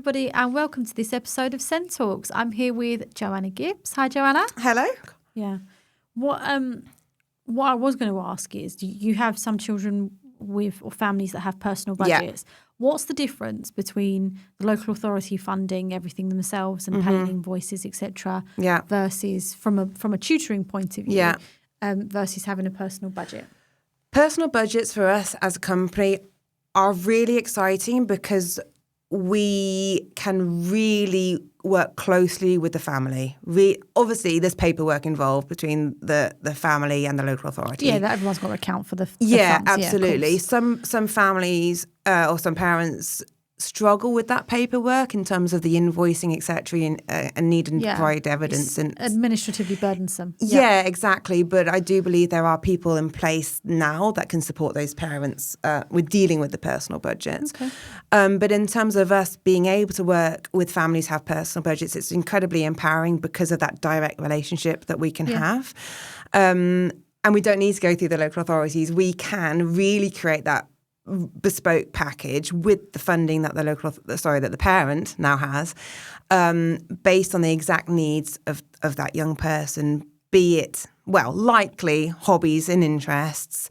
everybody, and welcome to this episode of SEN Talks. I'm here with Joanna Gibbs. Hi, Joanna. Hello. Yeah. What I was going to ask is, do you have some children with or families that have personal budgets? Yeah. What's the difference between the local authority funding everything themselves and paying invoices, etc., versus from a tutoring point of view, versus having a personal budget? Personal budgets for us as a company are really exciting because we can really work closely with the family. Obviously, there's paperwork involved between the family and the local authority. Yeah, that everyone's got to account for the funds. Absolutely. Yeah, some families or some parents struggle with that paperwork in terms of the invoicing, etc., and need to provide evidence. It's administratively burdensome. Yeah, exactly. But I do believe there are people in place now that can support those parents with dealing with the personal budgets. Okay. But in terms of us being able to work with families who have personal budgets, it's incredibly empowering because of that direct relationship that we can have. And we don't need to go through the local authorities. We can really create that bespoke package with the funding that that the parent now has, based on the exact needs of that young person, be it, likely hobbies and interests.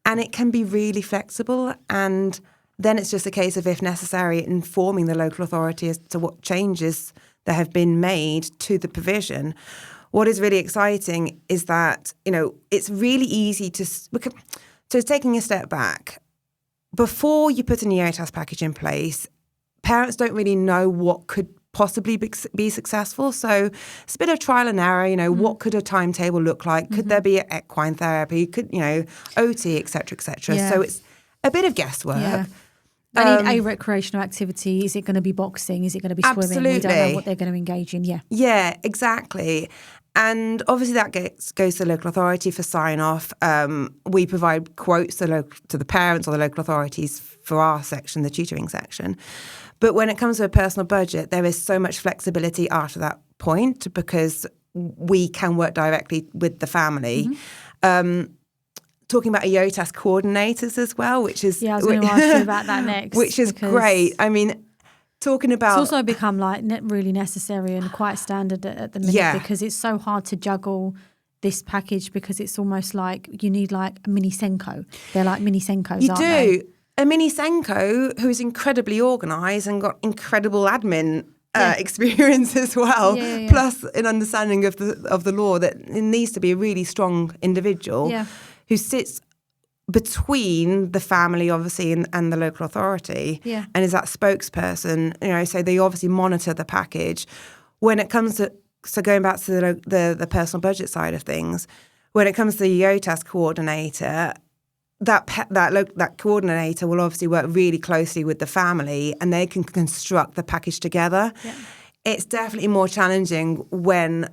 And it can be really flexible. And then it's just a case of, if necessary, informing the local authority as to what changes that have been made to the provision. What is really exciting is that, it's really easy so taking a step back, before you put an EOTAS package in place, parents don't really know what could possibly be successful. So it's a bit of trial and error. What could a timetable look like? Could there be equine therapy? Could, OT, et cetera, et cetera. Yeah. So it's a bit of guesswork. Yeah. They need a recreational activity. Is it going to be boxing? Is it going to be swimming? Absolutely. We don't know what they're going to engage in. Yeah. Yeah, exactly. And obviously that goes to the local authority for sign-off. We provide quotes to the parents or the local authorities for our section, the tutoring section. But when it comes to a personal budget, there is so much flexibility after that point because we can work directly with the family. Talking about EOTAS coordinators as well, which is... Yeah, I was going to ask you about that next. Which is great. I mean... Talking about, it's also become really necessary and quite standard at the minute because it's so hard to juggle this package because it's almost like you need like a mini SENco. They're like mini SENcos, aren't they? You do. A mini SENco who is incredibly organised and got incredible admin experience as well, plus an understanding of the law, that it needs to be a really strong individual who sits between the family, obviously, and the local authority, and is that spokesperson, so they obviously monitor the package. When it comes to, so going back to the personal budget side of things, when it comes to the EOTAS coordinator, that coordinator will obviously work really closely with the family and they can construct the package together. Yeah. It's definitely more challenging when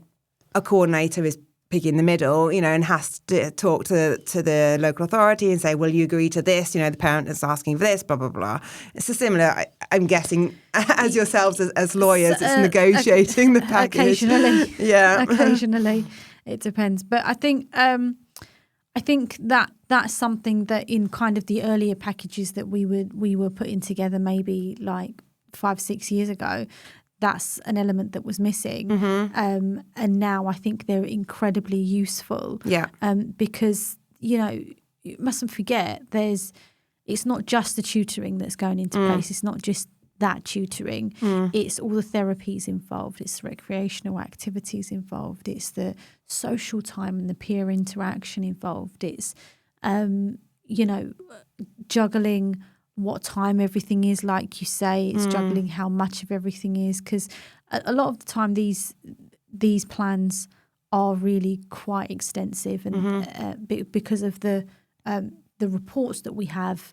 a coordinator is picking the middle, and has to talk to the local authority and say, well, you agree to this, the parent is asking for this, blah, blah, blah. It's a similar, I'm guessing, as yourselves as lawyers, it's negotiating the package. Occasionally. Yeah. Occasionally. It depends. But I think that's something that in kind of the earlier packages that we were putting together maybe like 5-6 years ago, that's an element that was missing. And now I think they're incredibly useful. Yeah. Because, you mustn't forget it's not just the tutoring that's going into place. It's not just that tutoring. It's all the therapies involved. It's the recreational activities involved. It's the social time and the peer interaction involved. It's, juggling what time everything is, like you say. It's juggling how much of everything is, because a lot of the time these plans are really quite extensive, and because of the reports that we have,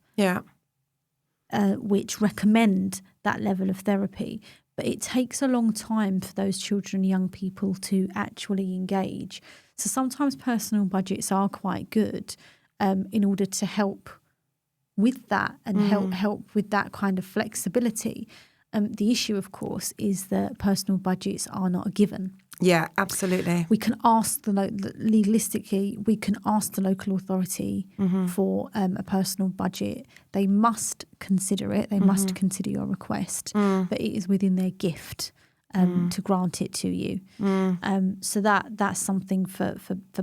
which recommend that level of therapy. But it takes a long time for those children and young people to actually engage. So sometimes personal budgets are quite good in order to help with that and help with that kind of flexibility. The issue, of course, is that personal budgets are not a given. Yeah, absolutely. We can ask legalistically, we can ask the local authority for a personal budget. They must consider it. They must consider your request, but it is within their gift to grant it to you. So that's something for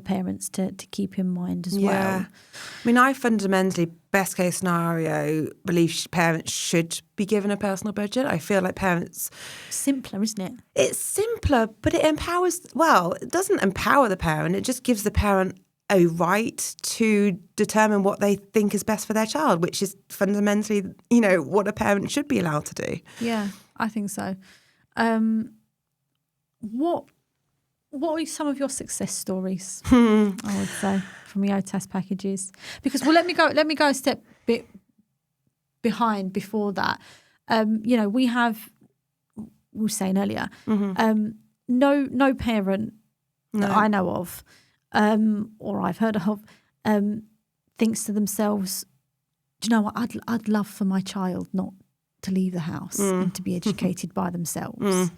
parents to keep in mind as well. I mean, I fundamentally, best case scenario, believe parents should be given a personal budget. I feel like parents... Simpler, isn't it? It's simpler, but it empowers... Well, it doesn't empower the parent. It just gives the parent a right to determine what they think is best for their child, which is fundamentally, what a parent should be allowed to do. Yeah, I think so. What are some of your success stories? I would say from EOTAS packages, because let me go a step bit behind before that. We were saying earlier, no parent that I know of, or I've heard of, thinks to themselves, do you know what? I'd love for my child not to leave the house and to be educated by themselves.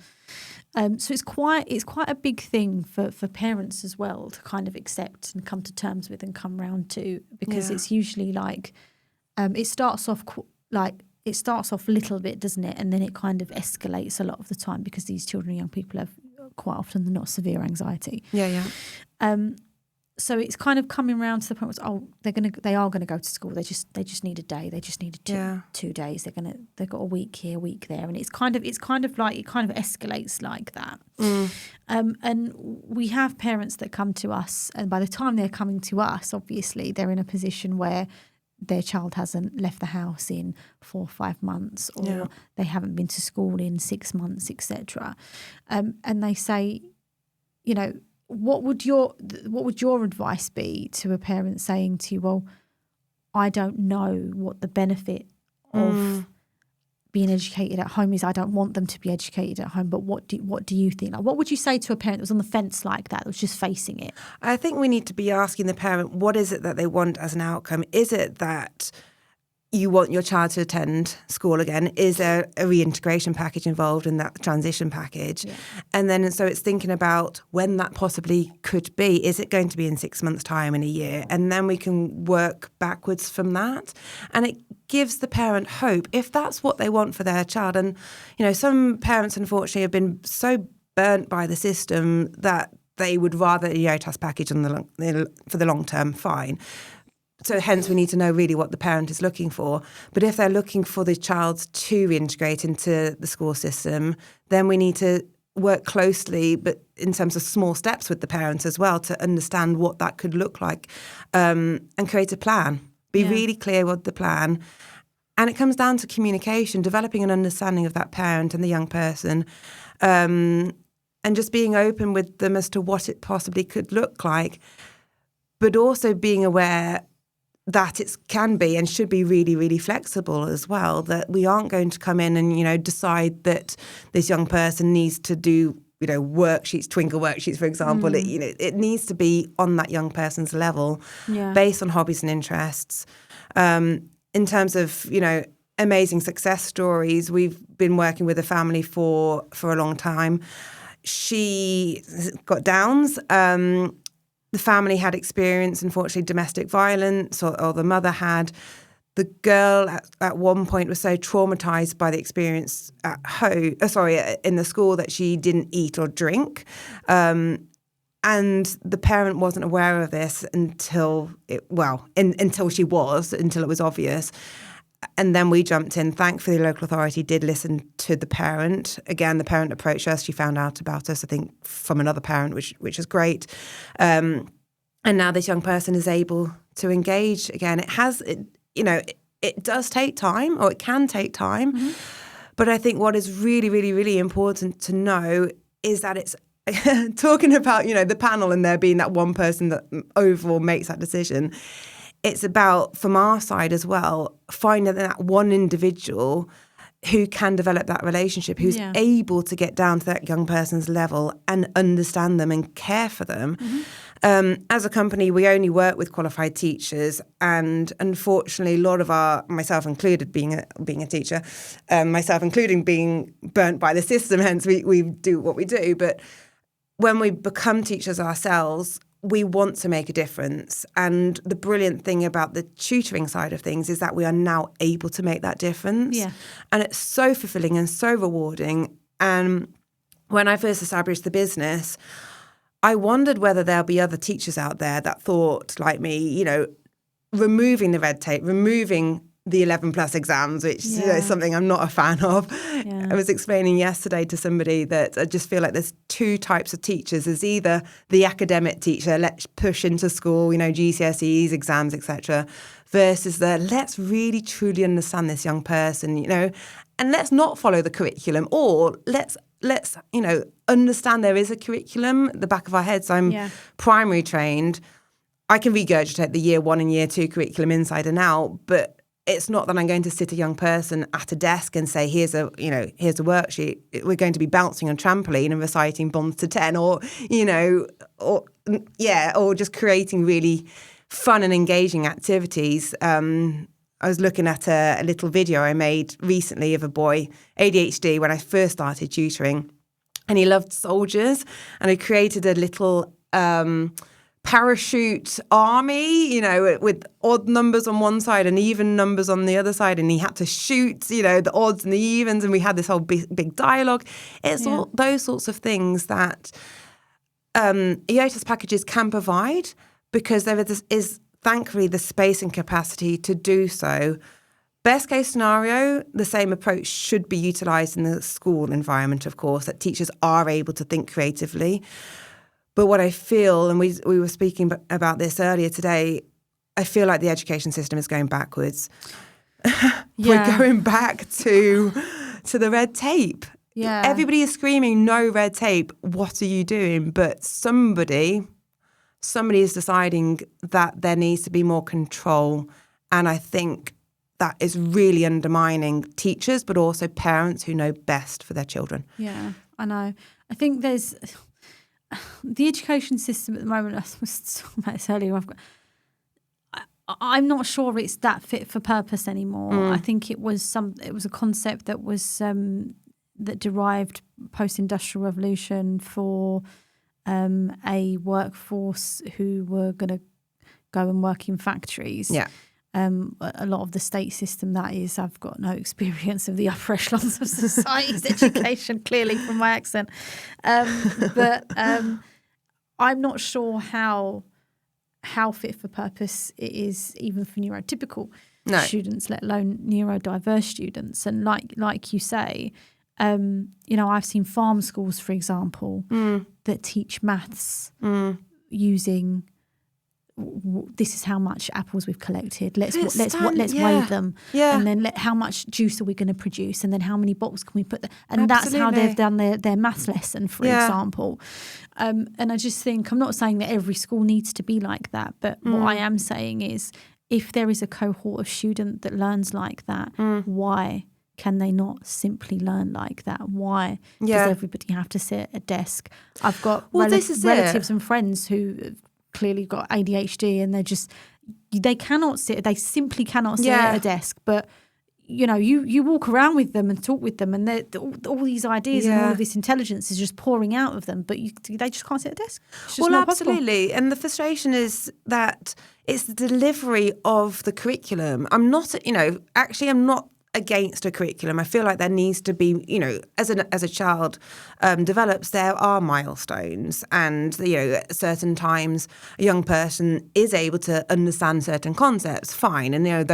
So it's quite a big thing for parents as well to kind of accept and come to terms with and come round to, because it's usually like it starts off a little bit, doesn't it? And then it kind of escalates a lot of the time because these children and young people have quite often not severe anxiety. So it's kind of coming around to the point where they are gonna go to school. They just need a day. They just need 2 days. They've got a week here, a week there, and it's kind of like it kind of escalates like that. And we have parents that come to us, and by the time they're coming to us, obviously they're in a position where their child hasn't left the house in 4 or 5 months, or they haven't been to school in 6 months, etc. And they say, what would your advice be to a parent saying to you, well, I don't know what the benefit of being educated at home is. I don't want them to be educated at home, but what do you think? Like, what would you say to a parent that was on the fence like that was just facing it? I think we need to be asking the parent, what is it that they want as an outcome? Is it that you want your child to attend school again? Is there a reintegration package involved in that transition package? And then so it's thinking about when that possibly could be. Is it going to be in 6 months' time, in a year? And then we can work backwards from that. And it gives the parent hope if that's what they want for their child. And, some parents, unfortunately, have been so burnt by the system that they would rather a EOTAS package for the long term, fine. So hence we need to know really what the parent is looking for. But if they're looking for the child to reintegrate into the school system, then we need to work closely, but in terms of small steps with the parents as well, to understand what that could look like, and create a plan. Be really clear with the plan. And it comes down to communication, developing an understanding of that parent and the young person, and just being open with them as to what it possibly could look like, but also being aware that it can be and should be really, really flexible as well, that we aren't going to come in and, decide that this young person needs to do, worksheets, twinkle worksheets, for example. It needs to be on that young person's level, based on hobbies and interests. In terms of, amazing success stories, we've been working with a family for a long time. She got Downs. The family had experienced, unfortunately, domestic violence, or the mother had. The girl at one point was so traumatized by the experience at home, in the school, that she didn't eat or drink. And the parent wasn't aware of this until it was obvious. And then we jumped in. Thankfully, the local authority did listen to the parent. Again, the parent approached us. She found out about us, I think, from another parent, which is great. And now this young person is able to engage again. It does take time, or it can take time. Mm-hmm. But I think what is really, really, really important to know is that it's talking about, the panel and there being that one person that overall makes that decision. It's about, from our side as well, finding that one individual who can develop that relationship, who's able to get down to that young person's level and understand them and care for them. Mm-hmm. As a company, we only work with qualified teachers, and unfortunately, a lot of myself included, being a teacher, myself including being burnt by the system, hence we do what we do, but when we become teachers ourselves, we want to make a difference. And the brilliant thing about the tutoring side of things is that we are now able to make that difference. Yeah. And it's so fulfilling and so rewarding. And when I first established the business, I wondered whether there'll be other teachers out there that thought, like me, you know, removing the red tape, removing the 11 plus exams, which is something I'm not a fan of. Yeah. I was explaining yesterday to somebody that I just feel like there's two types of teachers. There's either the academic teacher, let's push into school, you know, GCSEs, exams, etc., versus the let's really truly understand this young person, you know, and let's not follow the curriculum, or let's you know, understand there is a curriculum at the back of our heads. I'm primary trained. I can regurgitate the year 1 and year 2 curriculum inside and out, but it's not that I'm going to sit a young person at a desk and say, here's a worksheet. We're going to be bouncing on a trampoline and reciting bonds to 10, or, you know, or just creating really fun and engaging activities. I was looking at a little video I made recently of a boy, ADHD, when I first started tutoring, and he loved soldiers, and I created a little parachute army, you know, with odd numbers on one side and even numbers on the other side, and he had to shoot, you know, the odds and the evens, and we had this whole big dialogue. It's all those sorts of things that EOTAS packages can provide, because there is thankfully the space and capacity to do so. Best case scenario, the same approach should be utilised in the school environment, of course, that teachers are able to think creatively. But what I feel, and we were speaking about this earlier today, I feel like the education system is going backwards. We're going back to the red tape. Yeah. Everybody is screaming, no red tape. What are you doing? But somebody is deciding that there needs to be more control. And I think that is really undermining teachers, but also parents who know best for their children. Yeah, I know. I think there's the education system at the moment. I was talking about this earlier. I'm not sure it's that fit for purpose anymore. I think it was a concept that was that derived post-industrial revolution for a workforce who were going to go and work in factories. Yeah. A lot of the state system, that is, I've got no experience of the upper echelons of society's education, clearly from my accent. But I'm not sure how fit for purpose it is even for neurotypical students, let alone neurodiverse students. And like you say, you know, I've seen farm schools, for example, that teach maths using this is how much apples we've collected. Let's weigh them, and then how much juice are we going to produce, and then how many bottles can we put there? And that's how they've done their maths lesson, for example. And I just think, I'm not saying that every school needs to be like that, but what I am saying is, if there is a cohort of student that learns like that, why can they not simply learn like that? Why does everybody have to sit at a desk? I've got relatives and friends who clearly got ADHD, and they simply cannot sit at a desk. But you know, you walk around with them and talk with them, and all these ideas and all of this intelligence is just pouring out of them, but they just can't sit at a desk. It's just not absolutely possible. And the frustration is that it's the delivery of the curriculum. I'm not against a curriculum. I feel like there needs to be, you know, as a child develops, there are milestones, and you know, at certain times a young person is able to understand certain concepts, fine, and you know,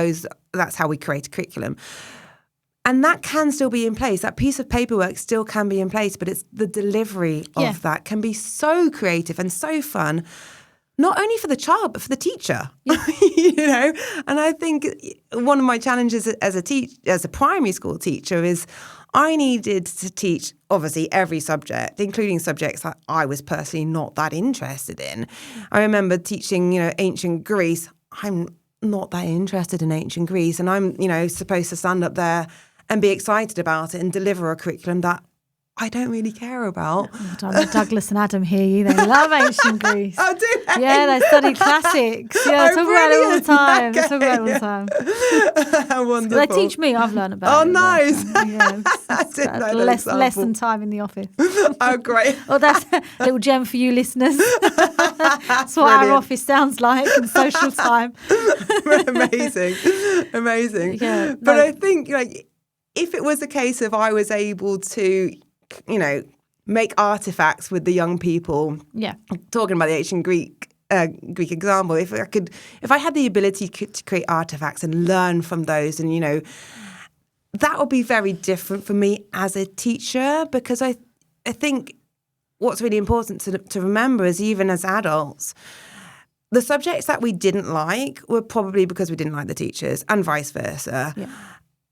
that's how we create a curriculum. And that can still be in place. That piece of paperwork still can be in place, but it's the delivery of that can be so creative and so fun. Not only for the child, but for the teacher, you know. And I think one of my challenges as a primary school teacher is I needed to teach, obviously, every subject, including subjects that I was personally not that interested in. I remember teaching, you know, ancient Greece. I'm not that interested in ancient Greece, and I'm, you know, supposed to stand up there and be excited about it and deliver a curriculum that I don't really care about. Douglas and Adam hear you. They love ancient Greece. Oh, do they? Yeah, they study classics. Yeah, talk about it all the time. Okay. Talk about it all the time. Wonderful. They teach me. I've learned about it. Oh, nice. Yeah, less than time in the office. Oh, great. Well, that's a little gem for you listeners. That's what our office sounds like in social time. Amazing. Yeah, but I think, like, if it was a case of I was able to, you know, make artifacts with the young people, talking about the ancient Greek example, if I had the ability to create artifacts and learn from those, and, you know, that would be very different for me as a teacher, because I think what's really important to remember is, even as adults, the subjects that we didn't like were probably because we didn't like the teachers, and vice versa. Yeah.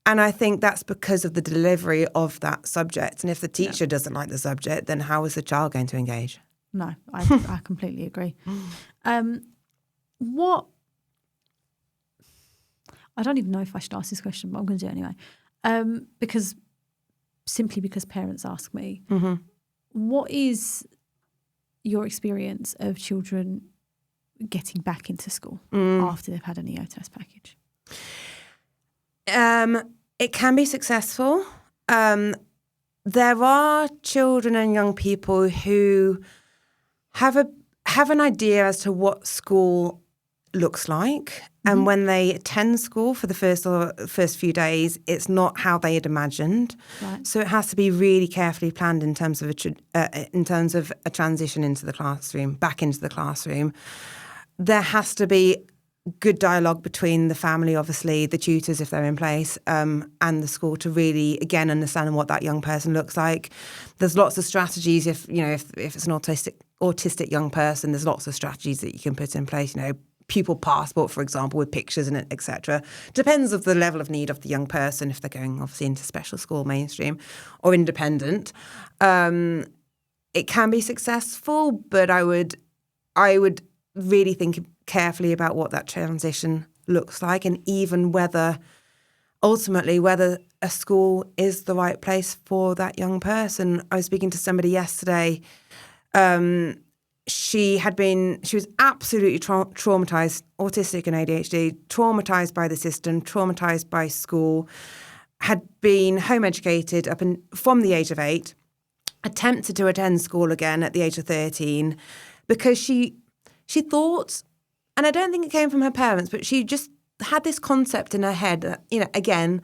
And I think that's because of the delivery of that subject. And if the teacher doesn't like the subject, then how is the child going to engage? No, I completely agree. What? I don't even know if I should ask this question, but I'm going to do it anyway. Because parents ask me, what is your experience of children getting back into school after they've had an EOTAS package? It can be successful. There are children and young people who have an idea as to what school looks like, and when they attend school for the first few days, it's not how they had imagined. Right. So it has to be really carefully planned in terms of a transition into the classroom, back into the classroom. There has to be good dialogue between the family, obviously, the tutors if they're in place, and the school, to really, again, understand what that young person looks like. There's lots of strategies. If it's an autistic young person, there's lots of strategies that you can put in place. You know, pupil passport, for example, with pictures in it, etc. Depends of the level of need of the young person, if they're going obviously into special school, mainstream, or independent. It can be successful, but I would really think carefully about what that transition looks like, and even whether a school is the right place for that young person. I was speaking to somebody yesterday. She was absolutely traumatized, autistic and ADHD, traumatized by the system, traumatized by school, had been home educated from the age of 8, attempted to attend school again at the age of 13, because she thought, and I don't think it came from her parents, but she just had this concept in her head that, you know, again,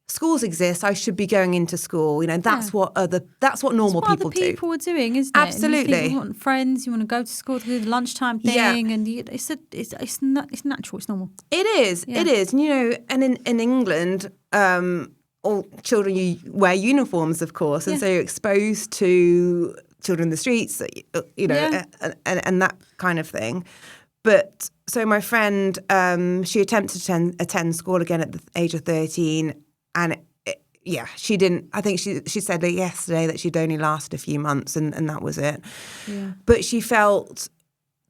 schools exist, I should be going into school. You know, that's what normal people do. Other people are doing, isn't it? Absolutely. And you want friends, you want to go to school to do the lunchtime thing, and it's natural, it's normal. It is. Yeah. It is. And, you know, and in England, all children wear uniforms, of course, and so you're exposed to children in the streets, you know, and that kind of thing. But so my friend, she attempted to attend school again at the age of 13, and she didn't. I think she said yesterday that she'd only lasted a few months, and that was it. Yeah. But she felt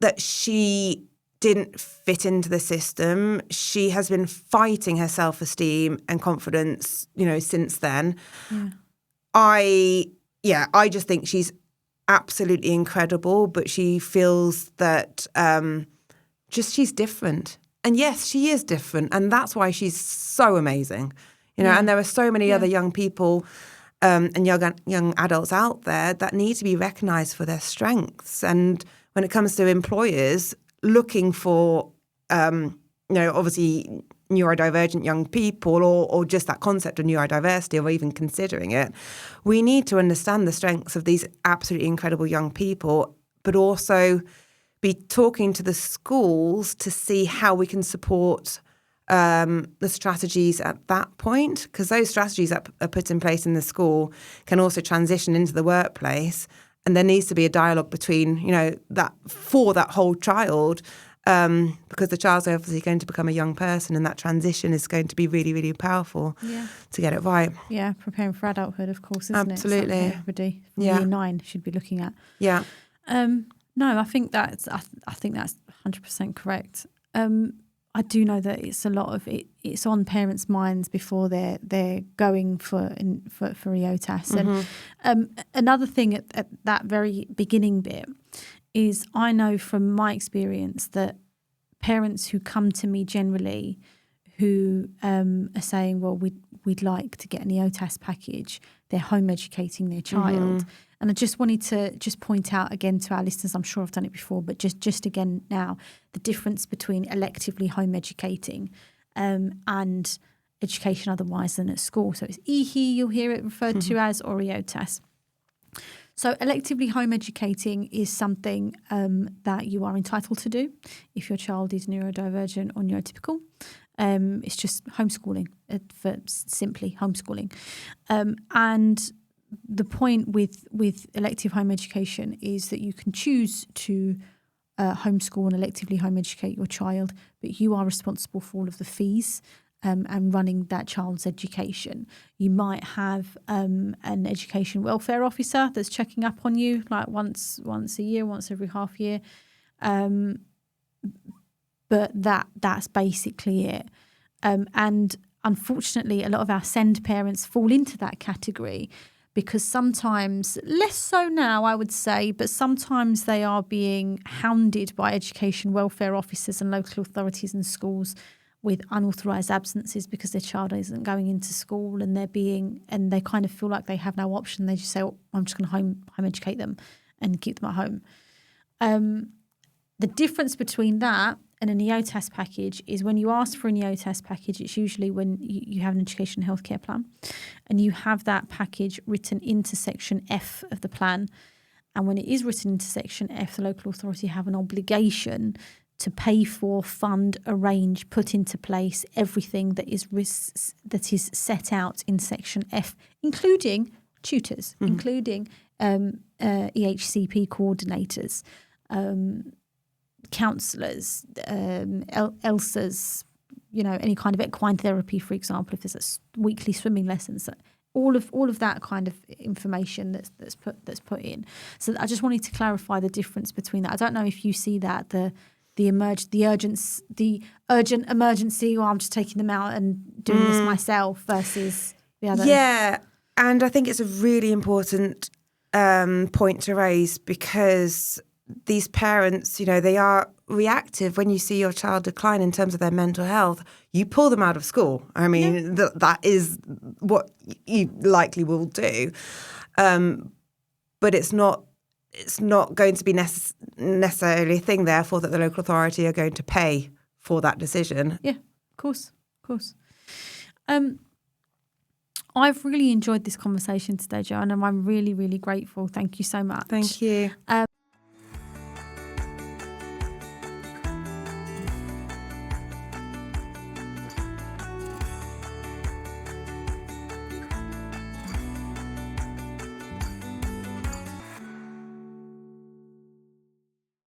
that she didn't fit into the system. She has been fighting her self-esteem and confidence, you know, since then. Yeah. I just think she's absolutely incredible, but she feels that she's different. And yes, she is different, and that's why she's so amazing. You know, and there are so many other young people and young adults out there that need to be recognised for their strengths. And when it comes to employers looking for, you know, obviously neurodivergent young people, or just that concept of neurodiversity, or even considering it, we need to understand the strengths of these absolutely incredible young people, but also be talking to the schools to see how we can support the strategies at that point, because those strategies that are put in place in the school can also transition into the workplace, and there needs to be a dialogue between, you know, that for that whole child, because the child's obviously going to become a young person, and that transition is going to be really, really powerful to get it right. Yeah, preparing for adulthood, of course, isn't Absolutely. it? Everybody from year 9 should be looking at. Yeah. No, I think that's 100% correct. I do know that it's a lot of it. It's on parents' minds before they're going for EOTAS. And another thing at that very beginning bit is I know from my experience that parents who come to me generally who are saying, well, we'd like to get an EOTAS package, they're home educating their child. And I just wanted to just point out again to our listeners, I'm sure I've done it before, but just again now, the difference between electively home educating and education otherwise than at school. So it's EHE, you'll hear it referred to as, or EOTAS. So electively home educating is something that you are entitled to do if your child is neurodivergent or neurotypical. It's just homeschooling, for simply homeschooling. And the point with elective home education is that you can choose to homeschool and electively home educate your child, but you are responsible for all of the fees and running that child's education. You might have an education welfare officer that's checking up on you like once a year, once every half year. But that's basically it. And unfortunately, a lot of our SEND parents fall into that category because sometimes, less so now, I would say, but sometimes they are being hounded by education welfare officers and local authorities and schools with unauthorised absences because their child isn't going into school and they kind of feel like they have no option. They just say, oh, I'm just going to home educate them and keep them at home. The difference between that and an EOTAS package is when you ask for an EOTAS package, it's usually when you have an education and healthcare plan and you have that package written into section F of the plan. And when it is written into section F, the local authority have an obligation to pay for, fund, arrange, put into place everything that is set out in section F, including tutors, including EHCP coordinators, counsellors, ELSAs, any kind of equine therapy, for example, if there's a weekly swimming lessons, all of that kind of information that's put in. So I just wanted to clarify the difference between that. I don't know if you see that the urgent emergency, or I'm just taking them out and doing this myself versus the other. Yeah, and I think it's a really important point to raise because these parents, they are reactive when you see your child decline in terms of their mental health. You pull them out of school. I mean, that is what you likely will do. But it's not going to be necessarily a thing, therefore, that the local authority are going to pay for that decision. Yeah, of course. I've really enjoyed this conversation today, Joanna, and I'm really, really grateful. Thank you so much. Thank you.